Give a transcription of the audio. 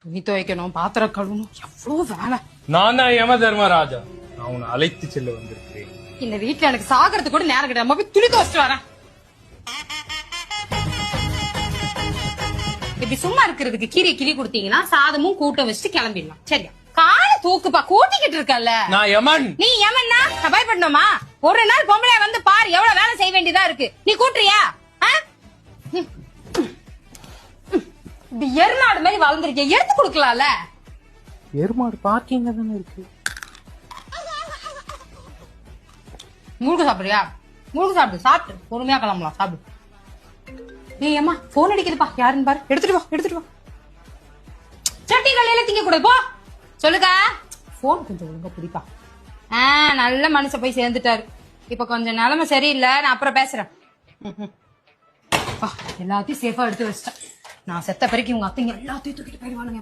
துணி துவைக்கணும், பாத்திரம் கழுவணும், எவ்வளவு வேலை. நான் தான் யம தர்மராஜா. நான் உன்னை அழைத்து செல்ல வந்திருக்கிறேன். இந்த வீட்டுல எனக்கு சாகிறதுக்கு கூட நேரம் கிடையாது. போய் துணி துவைச்சிட்டு வரேன். இப்படி சும்மா இருக்கிறதுக்கு கீரை கிளி கொடுத்தீங்கன்னா சாதமும் கூட்டம் வச்சுட்டு கிளம்பிடலாம். சரியா? கால தூக்குப்பா, கூட்டிக்கிட்டு இருக்கல. நான் யமன். நீ யமன்னா நான் பயப்படணுமா? ஒரு நாள் பொம்பளைய வந்து பாரு, எவ்வளவு வேலை செய்ய வேண்டியதா இருக்கு. நீ கூட்டுறியா? இப்படி எருமாடு மாதிரி வளர்ந்துருக்கேன், எடுத்து கொடுக்கலாம்ல. எருமாடு பார்க்கிங்க தானே இருக்கு. முழுக்க சாப்பிடுறியா? முழுக்க சாப்பிடு. சாப்பிட்டு பொறுமையா கிளம்பலாம். சாப்பிடு. ஏய் அம்மா, போன் அடிக்குதுப்பா. யாருன்னு பாரு. எடுத்துட்டு வா, எடுத்துட்டு வா. சட்டி கல்லையில திங்க கூட போ. சொல்லுக்கா. போன் கொஞ்சம் ஒழுங்கா பிடிப்பா. நல்ல மனுஷன் போய் சேர்ந்துட்டாரு. இப்ப கொஞ்சம் நிலைமை சரியில்லை, நான் அப்புறம் பேசுறேன். எல்லாத்தையும் சேஃபா எடுத்து வச்சிட்டேன். நான் செத்த பிறகு உங்க அத்தைங்க எல்லாத்தையும் தூக்கிட்டு போயிடுவானுங்க.